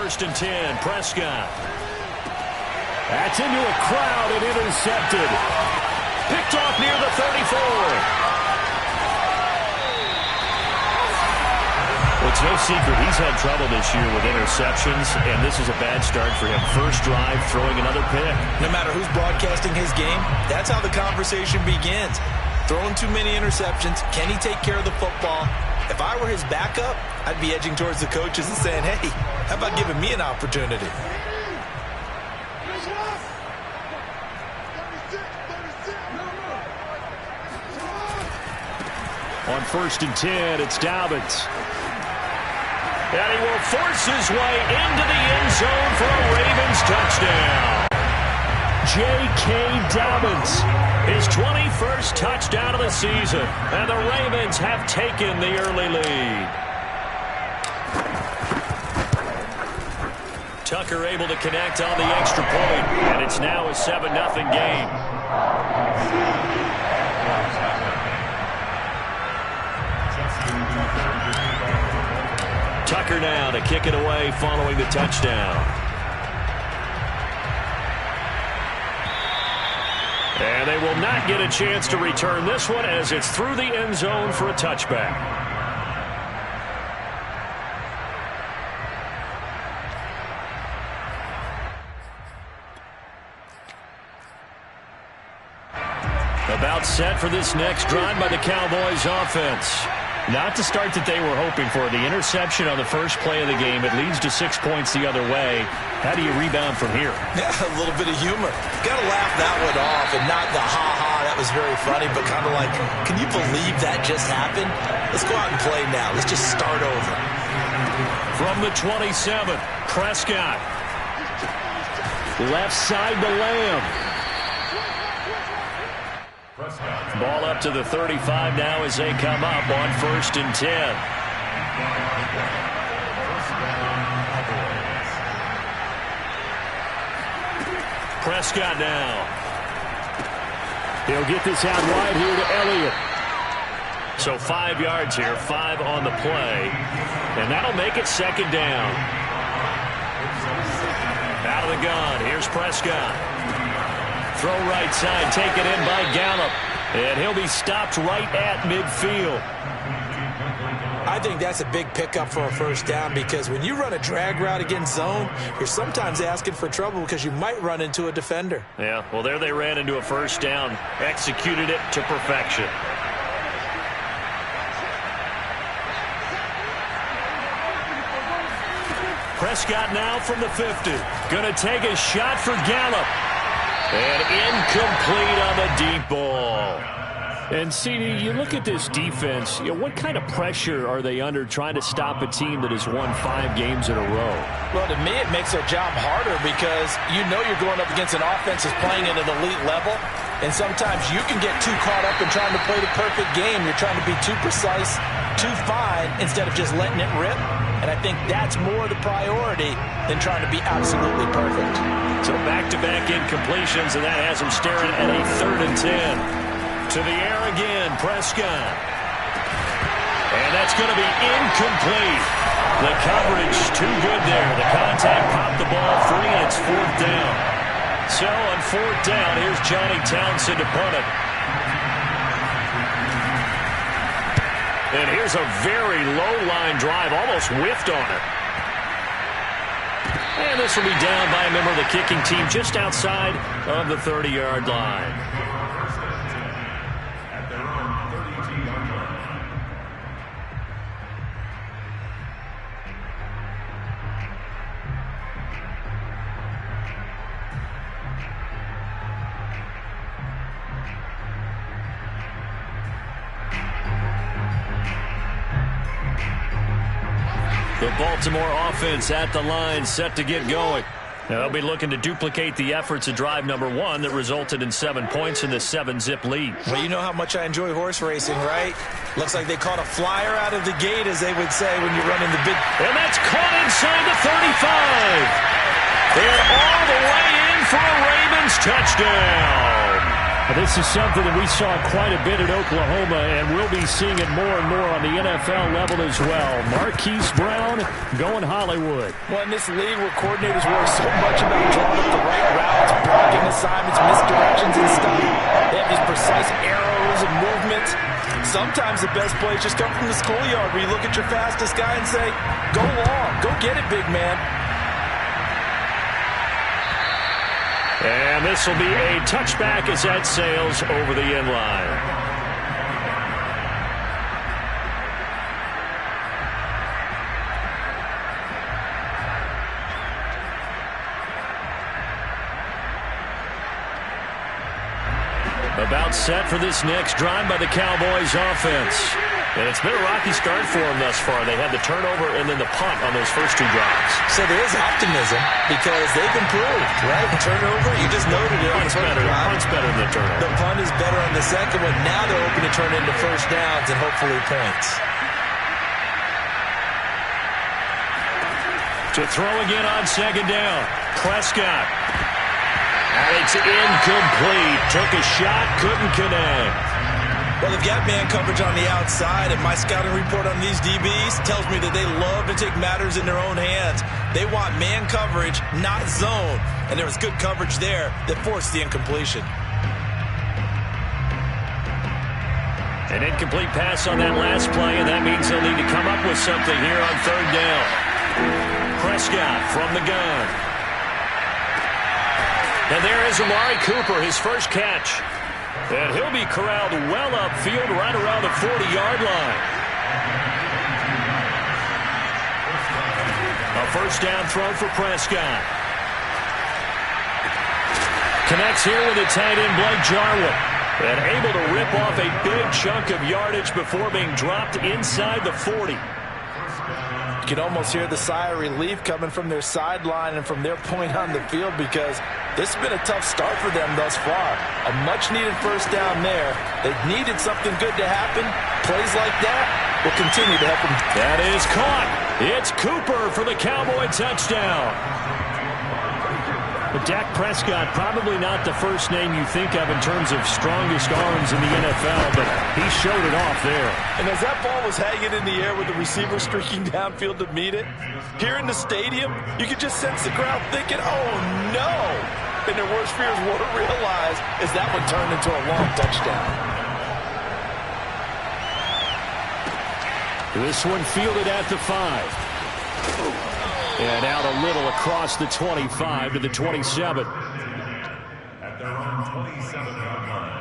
first and 10. Prescott. That's into a crowd and intercepted. Picked off near the 34. Well, it's no secret he's had trouble this year with interceptions, and this is a bad start for him. First drive, throwing another pick. No matter who's broadcasting his game, that's how the conversation begins. Throwing too many interceptions. Can he take care of the football? If I were his backup, I'd be edging towards the coaches and saying, hey, how about giving me an opportunity? On first and 10, it's Dobbins. And he will force his way into the end zone for a Ravens touchdown. J.K. Dobbins, his 21st touchdown of the season. And the Ravens have taken the early lead. Tucker able to connect on the extra point. And it's now a 7-0 game. Tucker now to kick it away following the touchdown. And they will not get a chance to return this one as it's through the end zone for a touchback. About set for this next drive by the Cowboys offense. Not the start that they were hoping for. The interception on the first play of the game. It leads to 6 points the other way. How do you rebound from here? Yeah, a little bit of humor. Got to laugh that one off and not the ha-ha. That was very funny, but kind of like, can you believe that just happened? Let's go out and play now. Let's just start over. From the 27, Prescott. Left side to Lamb. Ball up to the 35 now as they come up on first and 10. Prescott now. He'll get this out wide here to Elliott. So 5 yards here, 5 on the play. And that'll make it second down. Out of the gun, here's Prescott. Throw right side, taken in by Gallup. And he'll be stopped right at midfield. I think that's a big pickup for a first down because when you run a drag route against zone, you're sometimes asking for trouble because you might run into a defender. Yeah, well, there they ran into a first down, executed it to perfection. Prescott now from the 50. Going to take a shot for Gallup. And incomplete on the deep ball. And, CD, you look at this defense, what kind of pressure are they under trying to stop a team that has won 5 games in a row? Well, to me, it makes their job harder because you know you're going up against an offense that's playing at an elite level. And sometimes you can get too caught up in trying to play the perfect game. You're trying to be too precise, too fine, instead of just letting it rip. And I think that's more the priority than trying to be absolutely perfect. So back-to-back incompletions, and that has them staring at a 3rd and 10. To the air again, Prescott. And that's going to be incomplete. The coverage too good there. The contact popped the ball free, and it's 4th down. So on 4th down, here's Johnny Townsend to punt it. And here's a very low-line drive, almost whiffed on it. And this will be down by a member of the kicking team just outside of the 30-yard line. The Baltimore offense at the line, set to get going. Now they'll be looking to duplicate the efforts of drive number 1 that resulted in 7 points in this 7-zip lead. Well, you know how much I enjoy horse racing, right? Looks like they caught a flyer out of the gate, as they would say when you're running the big... And that's caught inside the 35. And all the way in for a Ravens touchdown. This is something that we saw quite a bit at Oklahoma, and we'll be seeing it more and more on the NFL level as well. Marquise Brown going Hollywood. Well, in this league where coordinators worry so much about drawing up the right routes, blocking assignments, misdirections, and stuff, they have these precise arrows and movements. Sometimes the best plays just come from the schoolyard where you look at your fastest guy and say, go long, go get it, big man. And this will be a touchback as that sails over the end line. About set for this next drive by the Cowboys offense. And it's been a rocky start for them thus far. They had the turnover and then the punt on those first two drives. So there is optimism because they've improved, right? The turnover, you just noted it. Punt's better than the turnover. The punt is better on the second one. Now they're hoping to turn into first downs and hopefully points. To throw again on second down. Prescott. And it's incomplete. Took a shot, couldn't connect. Well, they've got man coverage on the outside, and my scouting report on these DBs tells me that they love to take matters in their own hands. They want man coverage, not zone. And there was good coverage there that forced the incompletion. An incomplete pass on that last play, and that means they'll need to come up with something here on third down. Prescott from the gun. And there is Amari Cooper, his first catch. And he'll be corralled well upfield right around the 40-yard line. A first down throw for Prescott. Connects here with a tight end, Blake Jarwin. And able to rip off a big chunk of yardage before being dropped inside the 40. You can almost hear the sigh of relief coming from their sideline and from their point on the field because this has been a tough start for them thus far. A much-needed first down there. They needed something good to happen. Plays like that will continue to help them. That is caught. It's Cooper for the Cowboy touchdown. But Dak Prescott, probably not the first name you think of in terms of strongest arms in the NFL, but he showed it off there. And as that ball was hanging in the air with the receiver streaking downfield to meet it, here in the stadium, you could just sense the crowd thinking, oh, no. And their worst fears weren't realized as that one turned into a long touchdown. This one fielded at the 5. And out a little across the 25 to the 27. At their own 27-yard line.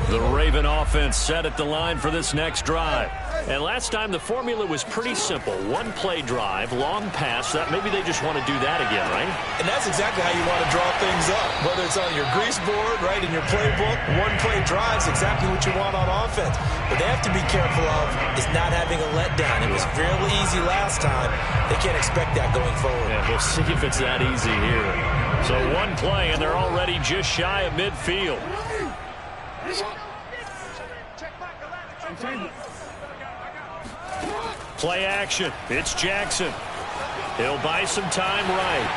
The Raven offense set at the line for this next drive. And last time the formula was pretty simple. One-play drive, long pass. That maybe they just want to do that again, right? And that's exactly how you want to draw things up. Whether it's on your grease board, right, in your playbook, one-play drive is exactly what you want on offense. But they have to be careful of is not having a letdown. It was fairly easy last time. They can't expect that going forward. Yeah, we'll see if it's that easy here. So one play, and they're already just shy of midfield. Play action. It's Jackson. He'll buy some time right.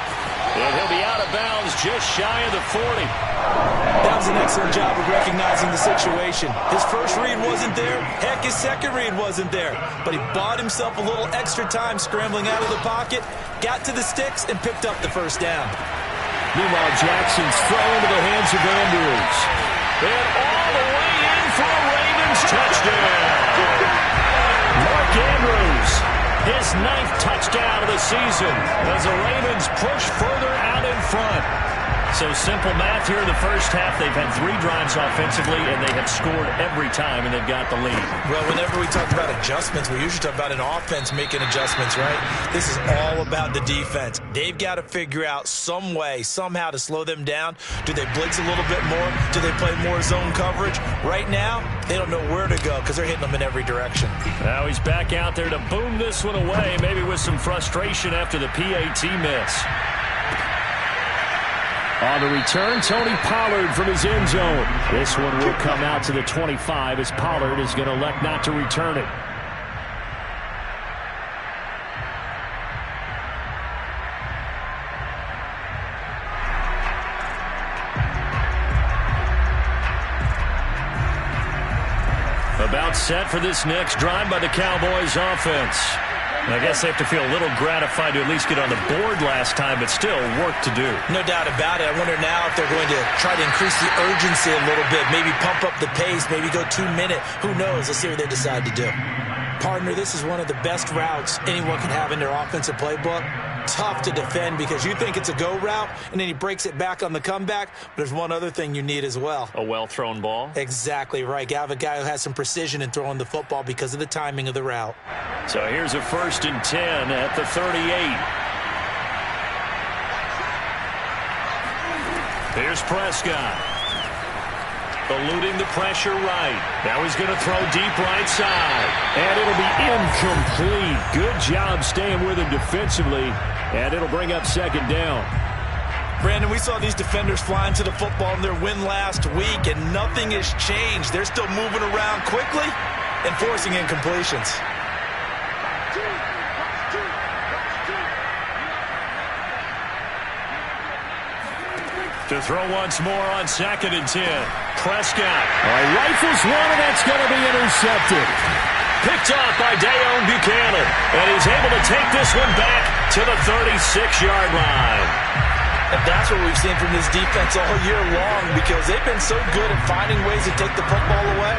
And he'll be out of bounds just shy of the 40. That was an excellent job of recognizing the situation. His first read wasn't there. Heck, his second read wasn't there. But he bought himself a little extra time scrambling out of the pocket, got to the sticks, and picked up the first down. Meanwhile, Jackson's throw into the hands of Andrews. And all the way in for a Ravens touchdown. Mark Andrews, his 9th touchdown of the season as the Ravens push further out in front. So simple math here in the first half. They've had 3 drives offensively, and they have scored every time, and they've got the lead. Well, whenever we talk about adjustments, we usually talk about an offense making adjustments, right? This is all about the defense. They've got to figure out some way, somehow to slow them down. Do they blitz a little bit more? Do they play more zone coverage? Right now, they don't know where to go because they're hitting them in every direction. Now he's back out there to boom this one away, maybe with some frustration after the PAT miss. On the return, Tony Pollard from his end zone. This one will come out to the 25 as Pollard is going to elect not to return it. About set for this next drive by the Cowboys offense. I guess they have to feel a little gratified to at least get on the board last time, but still work to do. No doubt about it. I wonder now if they're going to try to increase the urgency a little bit, maybe pump up the pace, maybe go 2-minute. Who knows? Let's see what they decide to do. Partner, this is one of the best routes anyone can have in their offensive playbook. Tough to defend because you think it's a go route, and then he breaks it back on the comeback. But there's one other thing you need as well. A well-thrown ball? Exactly right. You have a guy who has some precision in throwing the football because of the timing of the route. So here's a 1st and 10 at the 38. Here's Prescott. Eluding the pressure right. Now he's going to throw deep right side. And it'll be incomplete. Good job staying with him defensively. And it'll bring up 2nd down. Brandon, we saw these defenders flying to the football in their win last week, and nothing has changed. They're still moving around quickly and forcing incompletions. To throw once more on 2nd and 10. Prescott. Rifles one, and that's going to be intercepted. Picked off by Deone Bucannon. And he's able to take this one back to the 36-yard line. And that's what we've seen from this defense all year long, because they've been so good at finding ways to take the football away.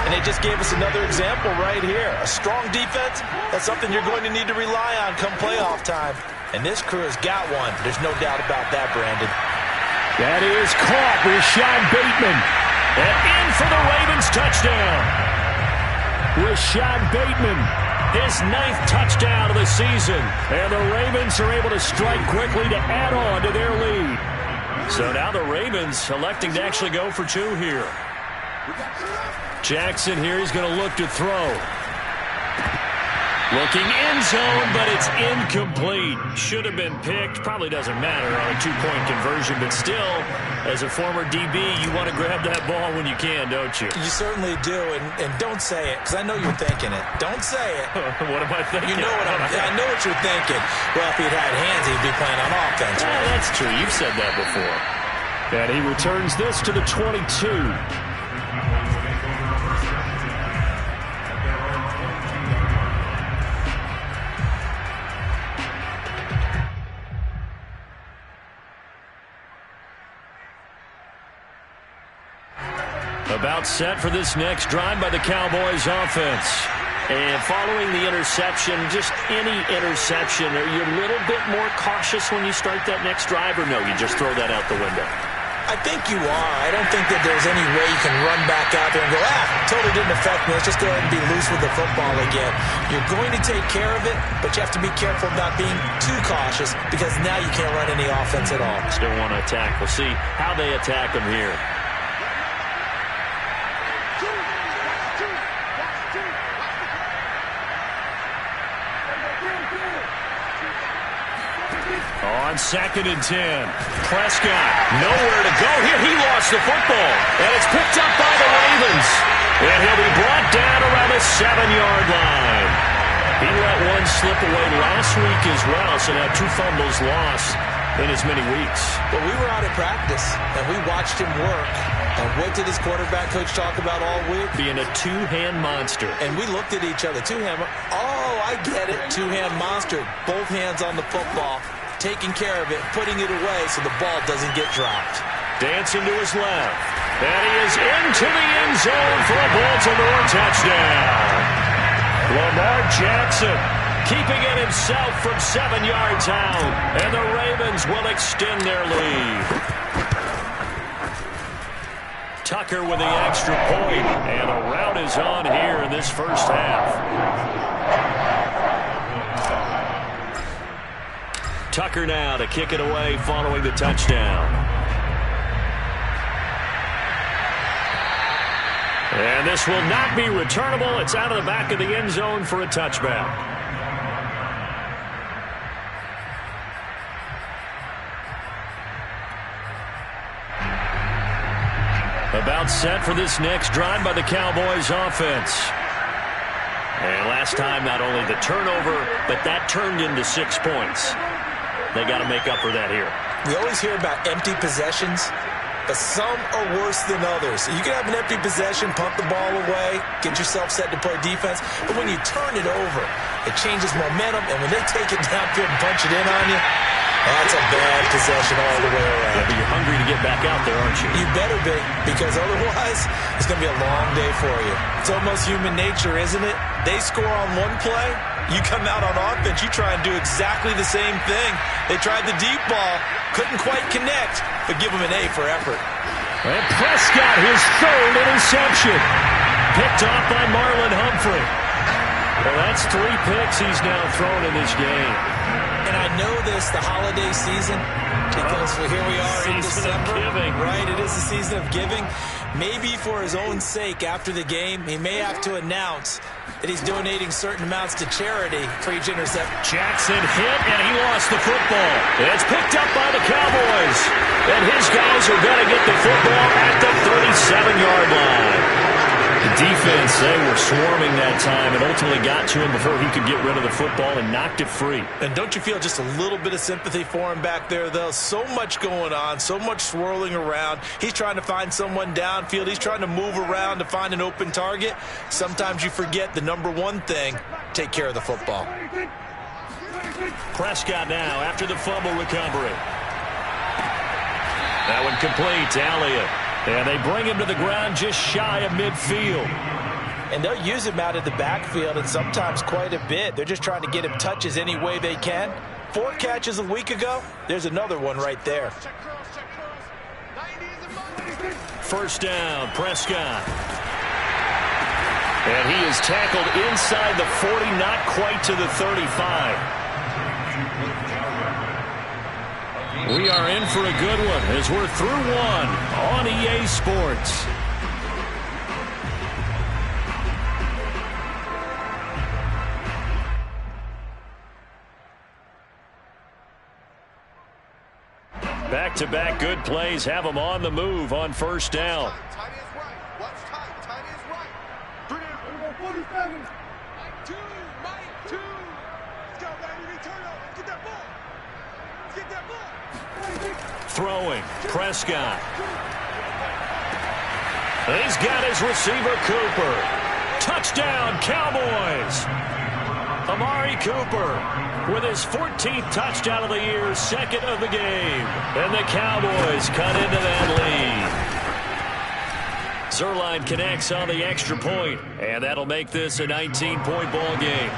And they just gave us another example right here. A strong defense, that's something you're going to need to rely on come playoff time. And this crew has got one. There's no doubt about that, Brandon. That is caught. Rashad Bateman. And in for the Ravens touchdown. Rashad Bateman, his 9th touchdown of the season. And the Ravens are able to strike quickly to add on to their lead. So now the Ravens electing to actually go for 2 here. Jackson here, he's going to look to throw. Looking end zone, but it's incomplete. Should have been picked. Probably doesn't matter on a 2-point conversion, but still, as a former DB, you want to grab that ball when you can, don't you? You certainly do, and don't say it, because I know you're thinking it. Don't say it. What am I thinking? You know I know what you're thinking. Well, if he'd had hands, he'd be playing on offense. Right? That's true. You've said that before. And he returns this to the 22. About set for this next drive by the Cowboys offense. And following the interception, just any interception, are you a little bit more cautious when you start that next drive, or no, you just throw that out the window? I think you are. I don't think that there's any way you can run back out there and go, totally didn't affect me. Let's just go ahead and be loose with the football again. You're going to take care of it, but you have to be careful about being too cautious, because now you can't run any offense at all. Still want to attack. We'll see how they attack them here. On 2nd and 10, Prescott, nowhere to go here. He lost the football, and it's picked up by the Ravens. And he'll be brought down around the 7-yard line. He let one slip away last week as well, so now 2 fumbles lost in as many weeks. Well, we were out at practice, and we watched him work. And what did his quarterback coach talk about all week? Being a 2-hand monster. And we looked at each other. 2-hand. Oh, I get it. 2-hand monster. Both hands on the football, taking care of it, putting it away so the ball doesn't get dropped. Dancing to his left. And he is into the end zone for a Baltimore touchdown. Lamar Jackson keeping it himself from 7 yards out. And the Ravens will extend their lead. Tucker with the extra point, and a rout is on here in this first half. Tucker now to kick it away following the touchdown. And this will not be returnable. It's out of the back of the end zone for a touchback. About set for this next drive by the Cowboys offense. And last time, not only the turnover, but that turned into 6 points. They got to make up for that here. We always hear about empty possessions. but some are worse than others. You can have an empty possession, punt the ball away, get yourself set to play defense, but when you turn it over, it changes momentum, and when they take it downfield and punch it in on you, that's a bad possession all the way around. Yeah, but you're hungry to get back out there, aren't you? You better be, because otherwise it's going to be a long day for you. It's almost human nature, isn't it? They score on one play, you come out on offense, you try and do exactly the same thing. They tried the deep ball, couldn't quite connect, but give them an A for effort. And Prescott, his third interception. Picked off by Marlon Humphrey. Well, that's 3 picks he's now thrown in this game. And I know this, the holiday season, because here we are in December. Right, it is the season of giving. Maybe for his own sake, after the game, he may have to announce that he's donating certain amounts to charity for each interception. Jackson hit, and he lost the football. It's picked up by the Cowboys. And his guys are going to get the football at the 37-yard line. The defense, they were swarming that time and ultimately got to him before he could get rid of the football and knocked it free. And don't you feel just a little bit of sympathy for him back there, though? So much going on, so much swirling around. He's trying to find someone downfield. He's trying to move around to find an open target. Sometimes you forget the number one thing, take care of the football. Prescott now after the fumble recovery. That one complete to Elliott. And they bring him to the ground just shy of midfield. And they'll use him out of the backfield, and sometimes quite a bit. They're just trying to get him touches any way they can. 4 catches a week ago. There's another one right there. First down, Prescott. And he is tackled inside the 40, not quite to the 35. We are in for a good one as we're through one on EA Sports. Back-to-back good plays have them on the move on first down. Throwing, Prescott. He's got his receiver, Cooper. Touchdown, Cowboys. Amari Cooper with his 14th touchdown of the year, second of the game. And the Cowboys cut into that lead. Zuerlein connects on the extra point, and that'll make this a 19-point ball game.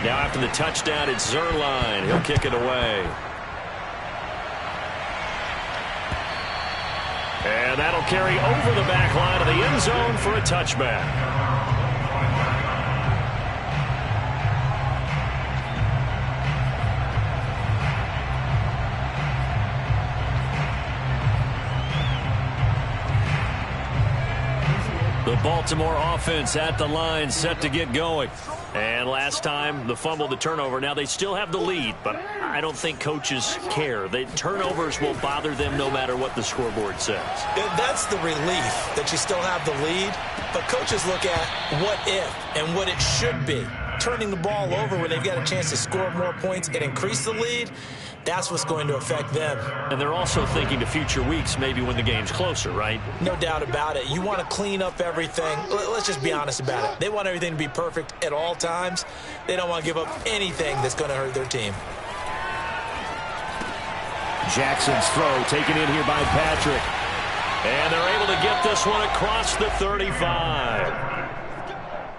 Now after the touchdown, it's Zuerlein. He'll kick it away. And that'll carry over the back line of the end zone for a touchback. The Baltimore offense at the line, set to get going. And last time, the fumble, the turnover. Now, they still have the lead, but I don't think coaches care. The turnovers will bother them no matter what the scoreboard says. That's the relief that you still have the lead, but coaches look at what if and what it should be. Turning the ball over when they've got a chance to score more points and increase the lead, that's what's going to affect them. And they're also thinking to future weeks, maybe when the game's closer, right? No doubt about it. You want to clean up everything. Let's just be honest about it. They want everything to be perfect at all times. They don't want to give up anything that's going to hurt their team. Jackson's throw taken in here by Patrick. And they're able to get this one across the 35.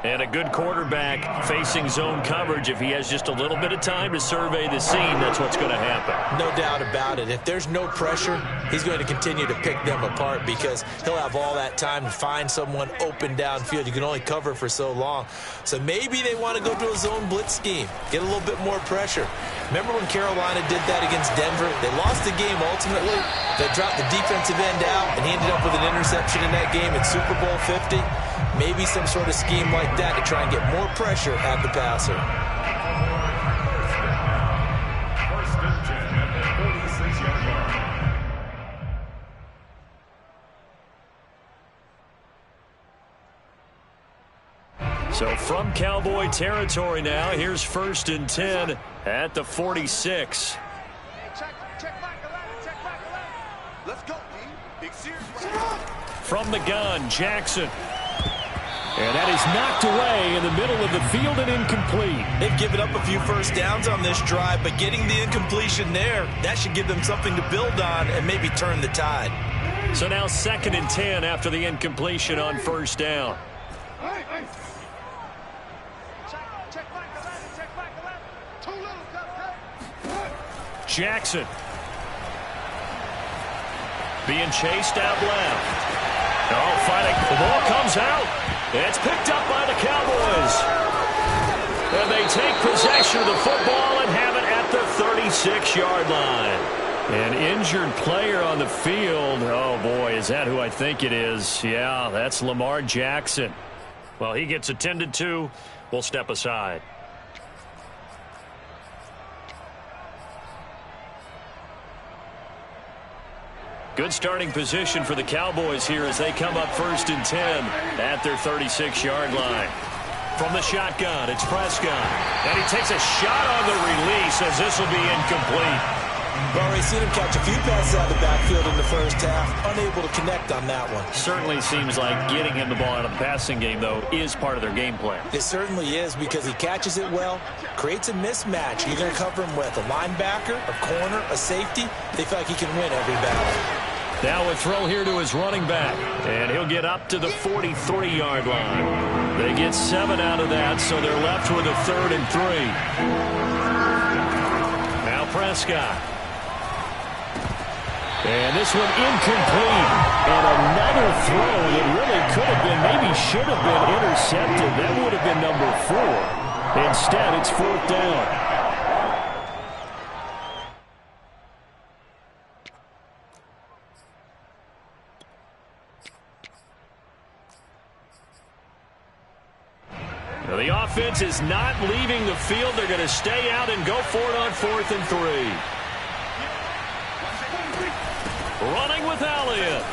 And a good quarterback facing zone coverage. If he has just a little bit of time to survey the scene, that's what's going to happen. No doubt about it. If there's no pressure, he's going to continue to pick them apart because he'll have all that time to find someone open downfield. You can only cover for so long. So maybe they want to go to a zone blitz scheme, get a little bit more pressure. Remember when Carolina did that against Denver? They lost the game ultimately. They dropped the defensive end out, and he ended up with an interception in that game in Super Bowl 50. Maybe some sort of scheme like that to try and get more pressure at the passer. So from Cowboy territory now, here's 1st and 10 at the 46. From the gun, Jackson. And that is knocked away in the middle of the field and incomplete. They've given up a few first downs on this drive, but getting the incompletion there, that should give them something to build on and maybe turn the tide. So now 2nd and 10 after the incompletion on first down. Jackson. Being chased out left. Oh, fighting. The ball comes out. It's picked up by the Cowboys. And they take possession of the football and have it at the 36-yard line. An injured player on the field. Oh, boy, is that who I think it is? Yeah, that's Lamar Jackson. Well, he gets attended to. We'll step aside. Good starting position for the Cowboys here as they come up 1st and 10 at their 36-yard line. From the shotgun, it's Prescott. And he takes a shot on the release as this will be incomplete. We've already seen him catch a few passes out of the backfield in the first half. Unable to connect on that one. Certainly seems like getting him the ball out of the passing game, though, is part of their game plan. It certainly is because he catches it well, creates a mismatch. You're going to cover him with a linebacker, a corner, a safety. They feel like he can win every battle. Now a throw here to his running back, and he'll get up to the 43-yard line. They get 7 out of that, so they're left with a 3rd and 3. Now Prescott. And this one incomplete. And another throw that really could have been, maybe should have been intercepted. That would have been number 4. Instead, it's 4th down. The offense is not leaving the field. They're going to stay out and go for it on 4th and 3. Running with Elliott.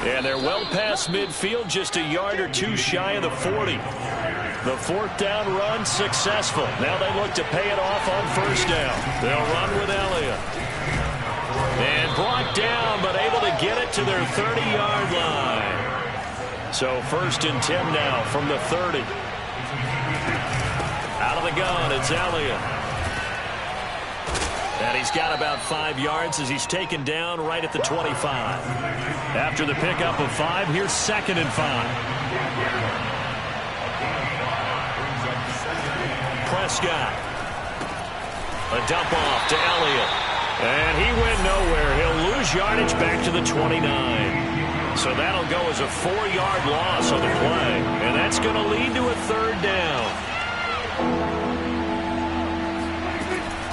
And they're well past midfield, just a yard or two shy of the 40. The 4th down run successful. Now they look to pay it off on 1st down. They'll run with Elliott. And brought down, but able to get it to their 30-yard line. So 1st and 10 now from the 30. Out of the gun, it's Elliott. And he's got about 5 yards as he's taken down right at the 25. After the pickup of 5, here's 2nd and 5. Prescott. A dump off to Elliott. And he went nowhere. He'll lose yardage back to the 29. So that'll go as a 4-yard loss on the play. And that's going to lead to a 3rd down.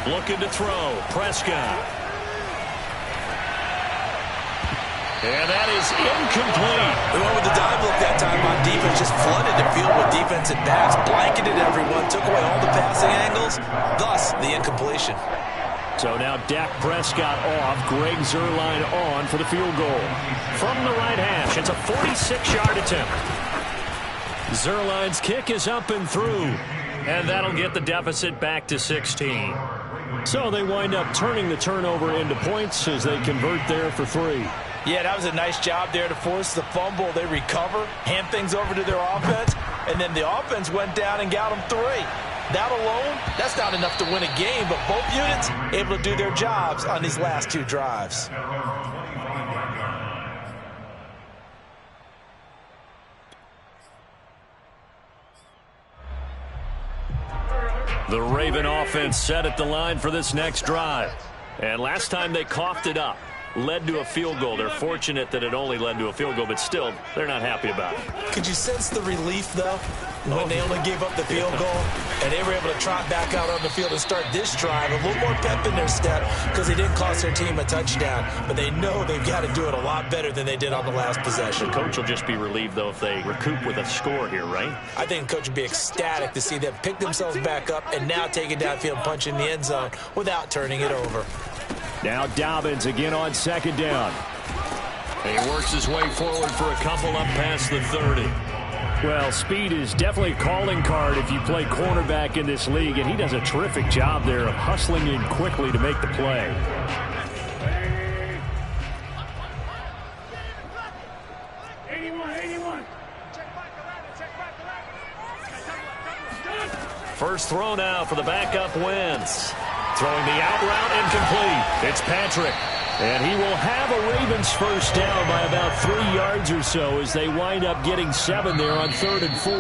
Looking to throw. Prescott. And that is incomplete. The one with the dive look that time on defense just flooded the field with defensive backs, blanketed everyone, took away all the passing angles, thus the incompletion. So now Dak Prescott off, Greg Zuerlein on for the field goal. From the right hash, it's a 46-yard attempt. Zuerlein's kick is up and through, and that'll get the deficit back to 16. So they wind up turning the turnover into points as they convert there for 3. Yeah, that was a nice job there to force the fumble. They recover, hand things over to their offense, and then the offense went down and got them 3. That alone, that's not enough to win a game, but both units able to do their jobs on these last 2 drives. The Raven offense set at the line for this next drive. And last time they coughed it up, led to a field goal. They're fortunate that it only led to a field goal, but still, they're not happy about it. Could you sense the relief, though, when they only gave up the field goal and they were able to trot back out on the field and start this drive? A little more pep in their step because they didn't cost their team a touchdown, but they know they've got to do it a lot better than they did on the last possession. The coach will just be relieved, though, if they recoup with a score here, right? I think the coach would be ecstatic to see them pick themselves back up and now take it downfield and punch in the end zone without turning it over. Now Dobbins again on 2nd down. He works his way forward for a couple up past the 30. Well, speed is definitely a calling card if you play cornerback in this league, and he does a terrific job there of hustling in quickly to make the play. First throw now for the backup Wentz. Throwing the out route incomplete. It's Patrick. And he will have a Ravens first down by about 3 yards or so as they wind up getting 7 there on 3rd and 4.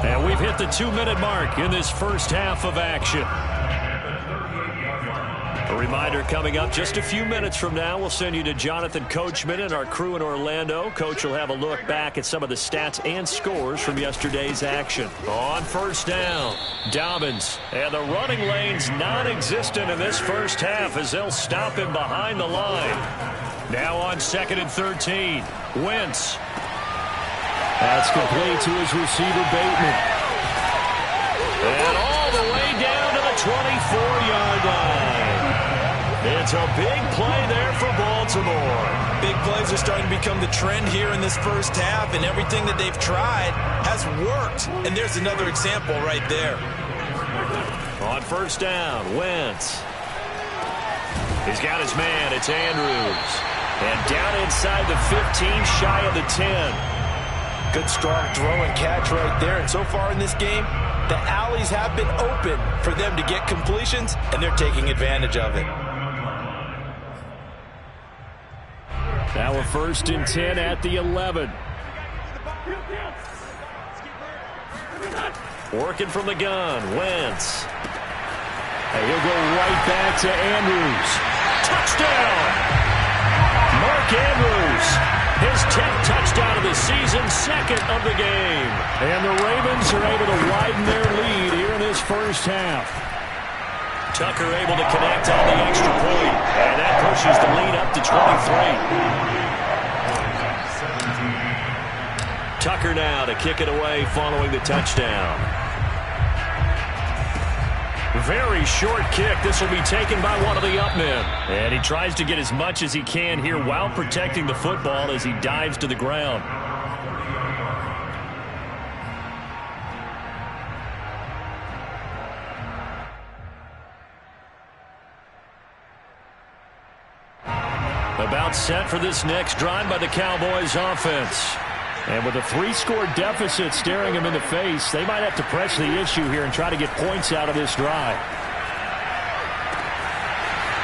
And we've hit the 2-minute mark in this first half of action. A reminder coming up just a few minutes from now, we'll send you to Jonathan Coachman and our crew in Orlando. Coach will have a look back at some of the stats and scores from yesterday's action. On first down, Dobbins. And the running lane's non-existent in this first half as they'll stop him behind the line. Now on 2nd and 13, Wentz. That's complete to his receiver, Bateman. And all the way down to the 24-yard line. It's a big play there for Baltimore. Big plays are starting to become the trend here in this first half, and everything that they've tried has worked. And there's another example right there. On first down, Wentz. He's got his man. It's Andrews. And down inside the 15, shy of the 10. Good, strong throw and catch right there. And so far in this game, the alleys have been open for them to get completions, and they're taking advantage of it. Now a 1st and 10 at the 11. Working from the gun, Wentz. And he'll go right back to Andrews. Touchdown! Mark Andrews, his 10th touchdown of the season, 2nd of the game. And the Ravens are able to widen their lead here in this first half. Tucker able to connect on the extra point, and that pushes the lead up to 23. Tucker now to kick it away following the touchdown. Very short kick. This will be taken by one of the up men. And he tries to get as much as he can here while protecting the football as he dives to the ground. About set for this next drive by the Cowboys offense. And with a 3-score deficit staring him in the face, they might have to press the issue here and try to get points out of this drive.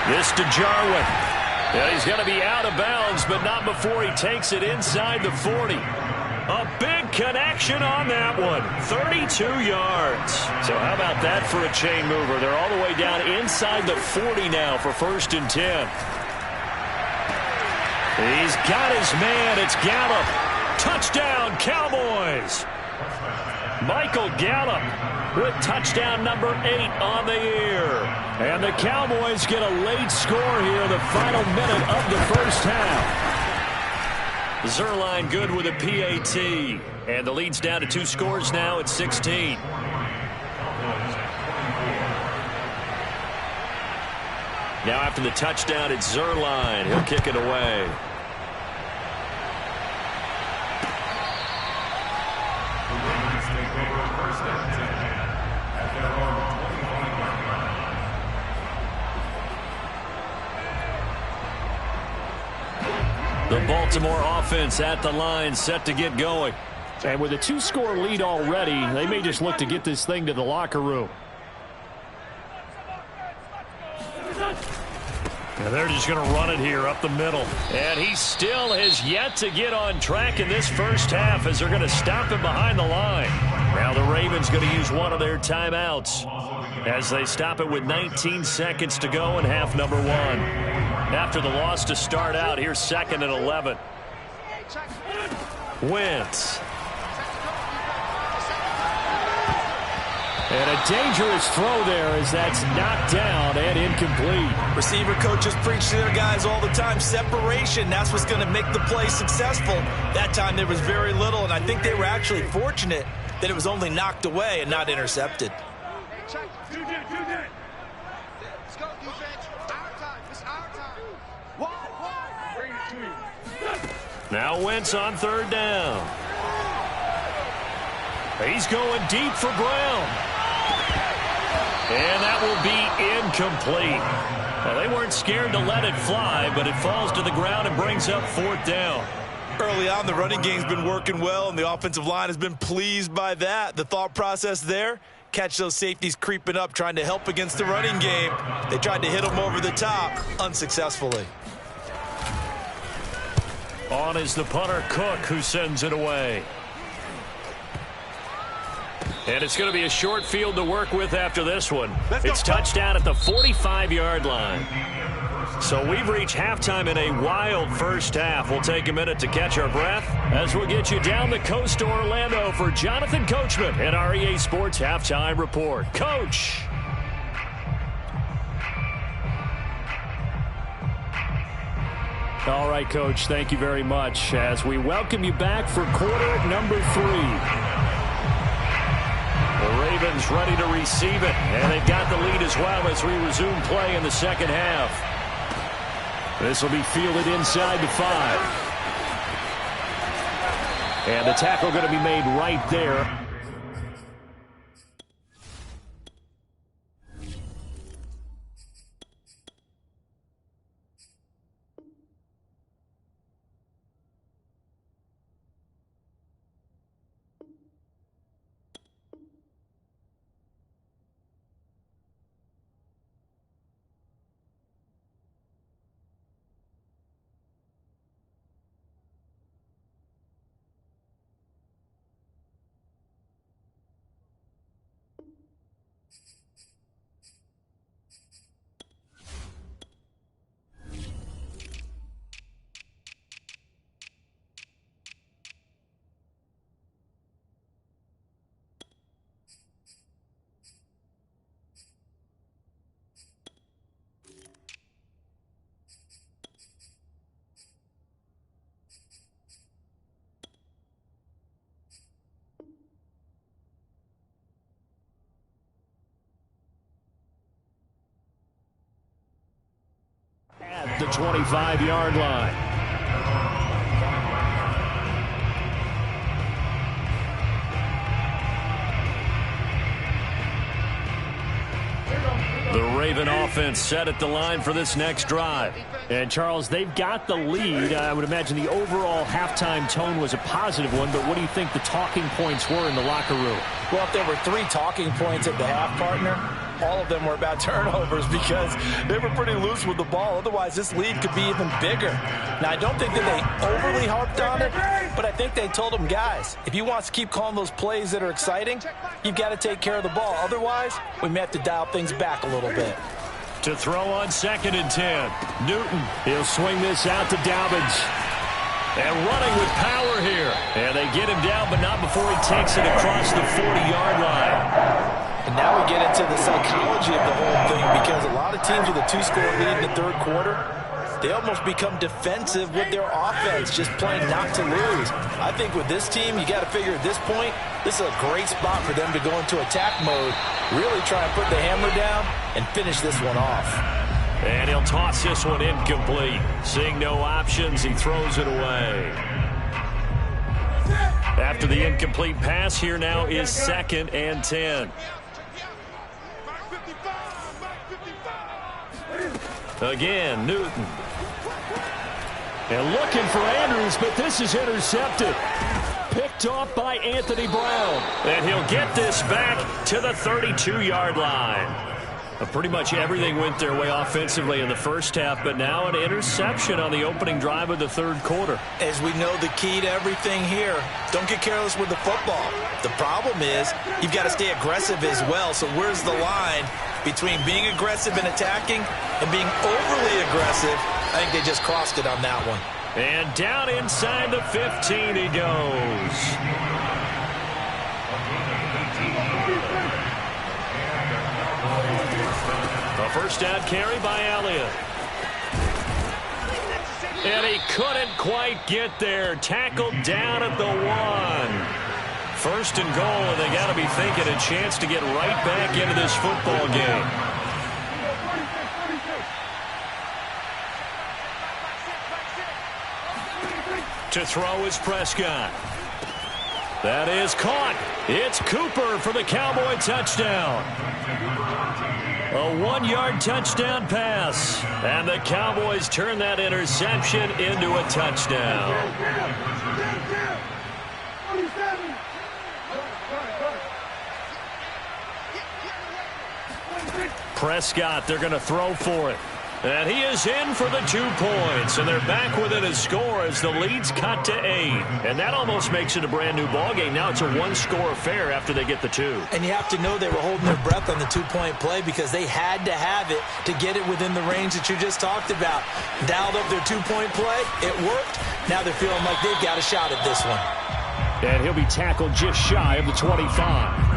This to Jarwin. Yeah, he's going to be out of bounds, but not before he takes it inside the 40. A big connection on that one. 32 yards. So how about that for a chain mover? They're all the way down inside the 40 now for 1st and 10. He's got his man. It's Gallup. Touchdown, Cowboys. Michael Gallup with touchdown number 8 on the year. And the Cowboys get a late score here in the final minute of the first half. Zuerlein good with a PAT. And the lead's down to 2 scores now at 16. Now after the touchdown, it's Zuerlein. He'll kick it away. The Baltimore offense at the line, set to get going. And with a 2-score lead already, they may just look to get this thing to the locker room. And they're just going to run it here up the middle. And he still has yet to get on track in this first half as they're going to stop him behind the line. Now the Ravens going to use one of their timeouts as they stop it with 19 seconds to go in half number 1. After the loss to start out, here's 2nd and 11. Wentz. And a dangerous throw there as that's knocked down and incomplete. Receiver coaches preach to their guys all the time. Separation, that's what's going to make the play successful. That time there was very little, and I think they were actually fortunate that it was only knocked away and not intercepted. Now Wentz on 3rd down. He's going deep for Brown. And that will be incomplete. Well, they weren't scared to let it fly, but it falls to the ground and brings up 4th down. Early on, the running game's been working well, and the offensive line has been pleased by that. The thought process there, Catch those safeties creeping up, trying to help against the running game. They tried to hit him over the top, unsuccessfully. On is the punter, Cook, who sends it away. And it's going to be a short field to work with after this one. It's touchdown at the 45-yard line. So we've reached halftime in a wild first half. We'll take a minute to catch our breath as we'll get you down the coast to Orlando for Jonathan Coachman at our EA Sports Halftime Report. Coach. All right, Coach, thank you very much as we welcome you back for quarter number 3. The Ravens ready to receive it, and they've got the lead as well as we resume play in the second half. This will be fielded inside the 5. And the tackle going to be made right there. At the 25-yard line. The Raven offense set at the line for this next drive. And, Charles, they've got the lead. I would imagine the overall halftime tone was a positive one, but what do you think the talking points were in the locker room? Well, if there were 3 talking points at the half, partner, all of them were about turnovers because they were pretty loose with the ball. Otherwise, this lead could be even bigger. Now, I don't think that they overly harped on it, but I think they told them, guys, if you want to keep calling those plays that are exciting, you've got to take care of the ball. Otherwise, we may have to dial things back a little bit. To throw on 2nd and 10. Newton, he'll swing this out to Dobbins. And running with power here. And they get him down, but not before he takes it across the 40-yard line. And now we get into the psychology of the whole thing because a lot of teams with a 2-score lead in the third quarter, they almost become defensive with their offense, just playing not to lose. I think with this team, you got to figure at this point, this is a great spot for them to go into attack mode, really try and put the hammer down and finish this one off. And he'll toss this one incomplete. Seeing no options, he throws it away. After the incomplete pass, here now is 2nd and 10. Again, Newton. And looking for Andrews, but this is intercepted. Picked off by Anthony Brown. And he'll get this back to the 32-yard line. Pretty much everything went their way offensively in the first half, but now an interception on the opening drive of the third quarter. As we know, the key to everything here, don't get careless with the football. The problem is you've got to stay aggressive as well. So where's the line between being aggressive and attacking and being overly aggressive? I think they just crossed it on that one. And down inside the 15 he goes. A first down carry by Elliott. And he couldn't quite get there. Tackled down at the 1. First and goal, and they got to be thinking a chance to get right back into this football game. To throw is Prescott. That is caught. It's Cooper for the Cowboy touchdown. A 1-yard touchdown pass. And the Cowboys turn that interception into a touchdown. Prescott, they're going to throw for it. And he is in for the 2 points. And they're back within a score as the lead's cut to 8. And that almost makes it a brand new ball game. Now it's a 1-score affair after they get the 2. And you have to know they were holding their breath on the 2-point play because they had to have it to get it within the range that you just talked about. Dialed up their 2-point play. It worked. Now they're feeling like they've got a shot at this one. And he'll be tackled just shy of the 25.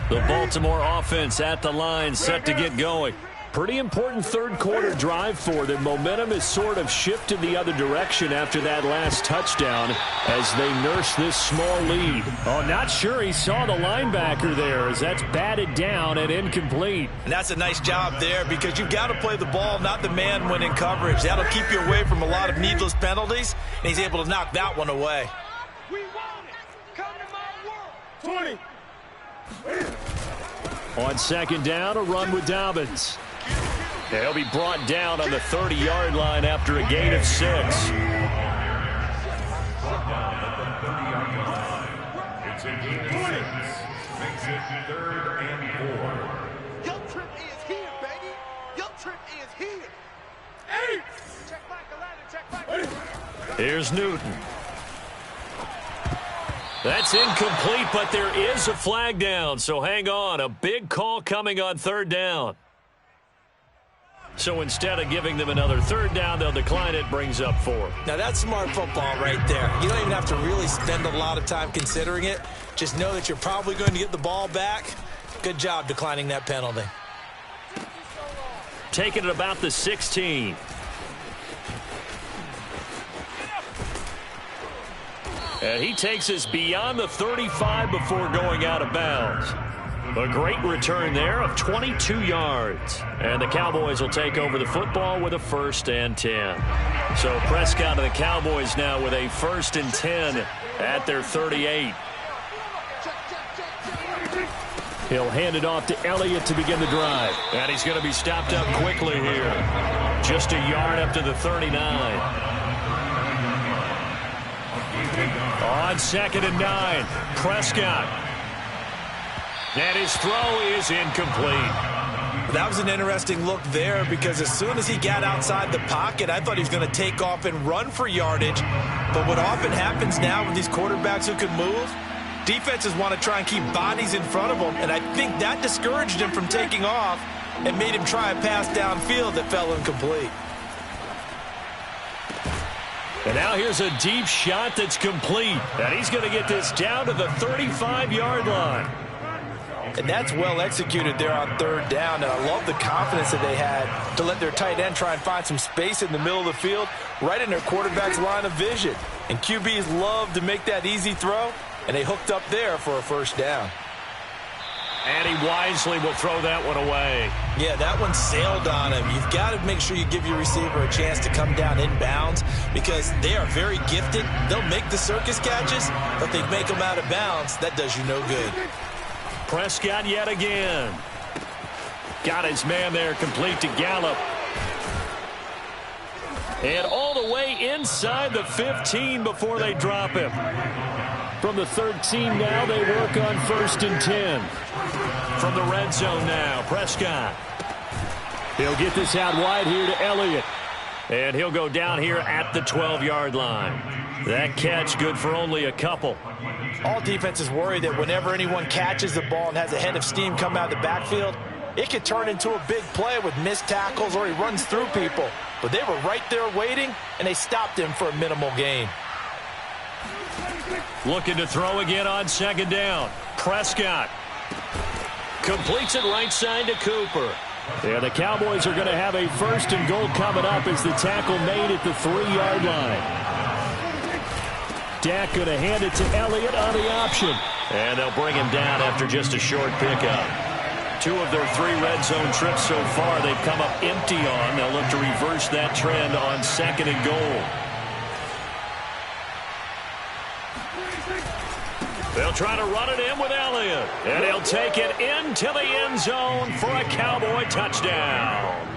The Baltimore offense at the line, set to get going. Pretty important third-quarter drive for them. Momentum has sort of shifted the other direction after that last touchdown as they nurse this small lead. Oh, not sure he saw the linebacker there as that's batted down and incomplete. And that's a nice job there because you've got to play the ball, not the man when in coverage. That'll keep you away from a lot of needless penalties, and he's able to knock that one away. We want it. Come to my world. 20. On second down, a run with Dobbins. He'll be brought down on the 30-yard line after a gain of 6. It's a gain of 6. Makes it 3rd and 4. Your trip is here, baby. Your trip is here. 8. Check back the ladder. Check back. Here's Newton. That's incomplete, but there is a flag down, so hang on. A big call coming on 3rd down. So instead of giving them another 3rd down, they'll decline it, brings up 4. Now that's smart football right there. You don't even have to really spend a lot of time considering it. Just know that you're probably going to get the ball back. Good job declining that penalty. Taking it about the 16. And he takes us beyond the 35 before going out of bounds. A great return there of 22 yards. And the Cowboys will take over the football with a 1st and 10. So Prescott and the Cowboys now with a 1st and 10 at their 38. He'll hand it off to Elliott to begin the drive. And he's going to be stopped up quickly here. Just a yard up to the 39. On 2nd and 9, Prescott. And his throw is incomplete. That was an interesting look there because as soon as he got outside the pocket, I thought he was going to take off and run for yardage. But what often happens now with these quarterbacks who can move, defenses want to try and keep bodies in front of them, and I think that discouraged him from taking off and made him try a pass downfield that fell incomplete. And now here's a deep shot that's complete. And he's going to get this down to the 35-yard line. And that's well executed there on 3rd down. And I love the confidence that they had to let their tight end try and find some space in the middle of the field, right in their quarterback's line of vision. And QBs love to make that easy throw, and they hooked up there for a 1st down. And he wisely will throw that one away. Yeah, that one sailed on him. You've got to make sure you give your receiver a chance to come down inbounds because they are very gifted. They'll make the circus catches, but they make them out of bounds. That does you no good. Prescott yet again. Got his man there, complete to Gallup. And all the way inside the 15 before they drop him. From the 13 now, they work on 1st and 10. From the red zone now, Prescott. He'll get this out wide here to Elliott. And he'll go down here at the 12-yard line. That catch good for only a couple. All defenses worry that whenever anyone catches the ball and has a head of steam come out of the backfield, it could turn into a big play with missed tackles or he runs through people. But they were right there waiting, and they stopped him for a minimal gain. Looking to throw again on 2nd down. Prescott completes it right side to Cooper. Yeah, the Cowboys are going to have a 1st and goal coming up as the tackle made at the 3-yard line. Dak going to hand it to Elliott on the option. And they'll bring him down after just a short pickup. 2 of their 3 red zone trips so far they've come up empty on. They'll look to reverse that trend on 2nd and goal. They'll try to run it in with Elliott. And he'll take it into the end zone for a Cowboy touchdown.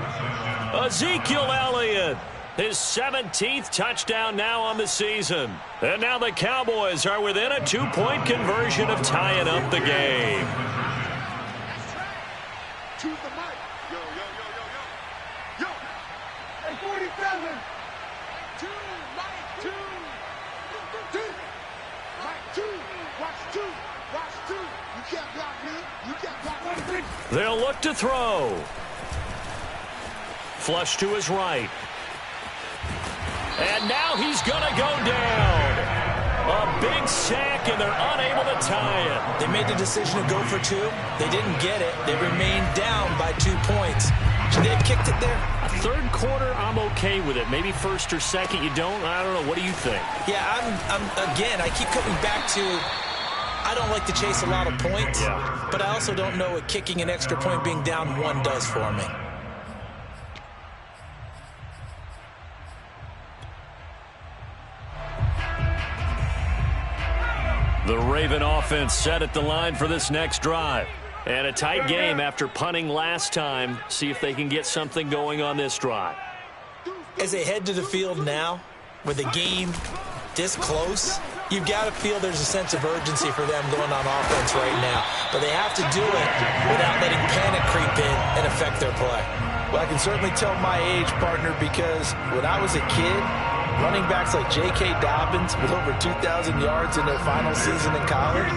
Ezekiel Elliott His 17th touchdown now on the season. And now the Cowboys are within a 2-point conversion of tying up the game. Choose the mic. Yo, yo, yo, yo, yo. Yo. Hey, 47. Two, mic two. Two. Mic two. Watch two. Watch two. You can't block me. You can't block me. They'll look to throw. Flush to his right. And now he's going to go down. A big sack, and they're unable to tie it. They made the decision to go for two. They didn't get it. They remained down by 2 points. Should they have kicked it there? A third quarter, I'm okay with it. Maybe first or second, you don't. I don't know. What do you think? Yeah, again, I keep coming back to I don't like to chase a lot of points, but I also don't know what kicking an extra point being down 1 does for me. The Raven offense set at the line for this next drive. And a tight game after punting last time. See if they can get something going on this drive. As they head to the field now, with the game this close, you've got to feel there's a sense of urgency for them going on offense right now. But they have to do it without letting panic creep in and affect their play. Well, I can certainly tell my age, partner, because when I was a kid, running backs like J.K. Dobbins with over 2,000 yards in their final season in college,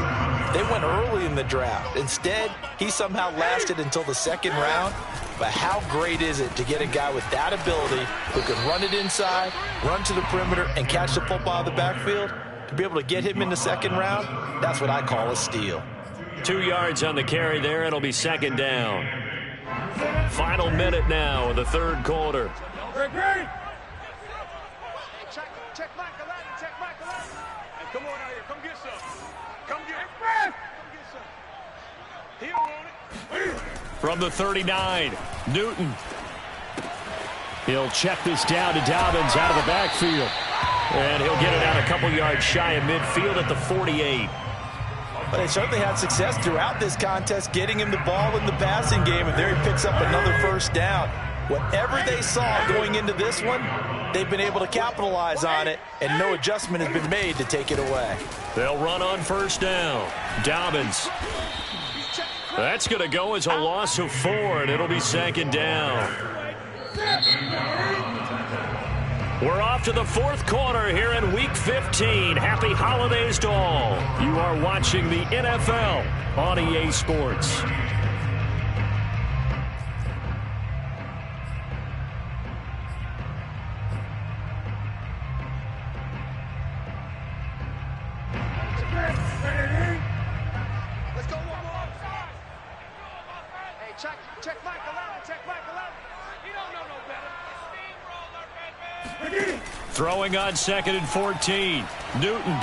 they went early in the draft. Instead, he somehow lasted until the 2nd round. But how great is it to get a guy with that ability who can run it inside, run to the perimeter, and catch the football out of the backfield? To be able to get him in the 2nd round, that's what I call a steal. 2 yards on the carry there. It'll be 2nd down. Final minute now of the 3rd quarter. Check Michael Allen. Check Michael Allen. Hey, come on out here. Come get some. Come get some. He don't want it. From the 39, Newton. He'll check this down to Dobbins out of the backfield. And he'll get it out a couple yards shy of midfield at the 48. But they certainly had success throughout this contest getting him the ball in the passing game, and there he picks up another 1st down. Whatever they saw going into this one, they've been able to capitalize on it, and no adjustment has been made to take it away. They'll run on 1st down. Dobbins. That's going to go as a loss of 4, and it'll be 2nd down. We're off to the 4th quarter here in Week 15. Happy holidays to all. You are watching the NFL on EA Sports. Let's go one more. Hey, check Michael Allen. Check Michael Allen. He don't know no better. Throwing on 2nd and 14. Newton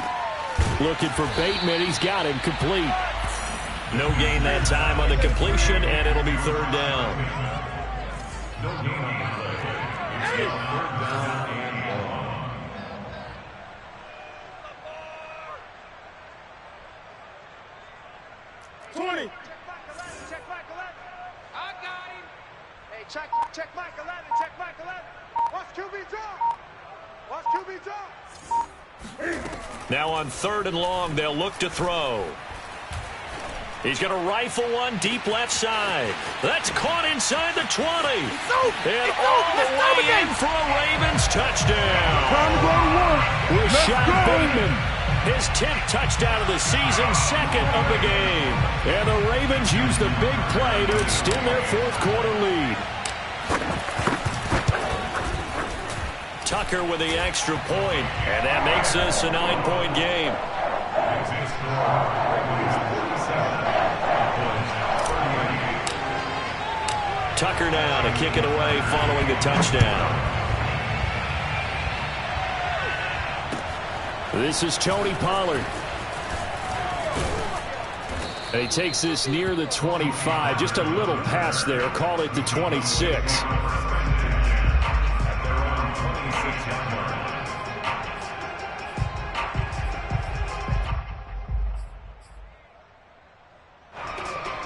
looking for Bateman. He's got him complete. No gain that time on the completion, and it'll be 3rd down. No gain on the play. Instead, 3rd down and long. Check Michael Allen. I got him. Hey, check Michael Allen. Check Michael Allen. Watch QB drop. Watch QB drop. Now on 3rd and long, they'll look to throw. He's going to rifle one deep left side. That's caught inside the 20. And all the way in for a Ravens touchdown. Rashad Bateman, his 10th touchdown of the season, 2nd of the game. And the Ravens use the big play to extend their 4th quarter lead. Tucker with the extra point, and that makes this a 9-point game. Tucker now to kick it away following the touchdown. This is Tony Pollard. And he takes this near the 25, just a little past there, call it the 26.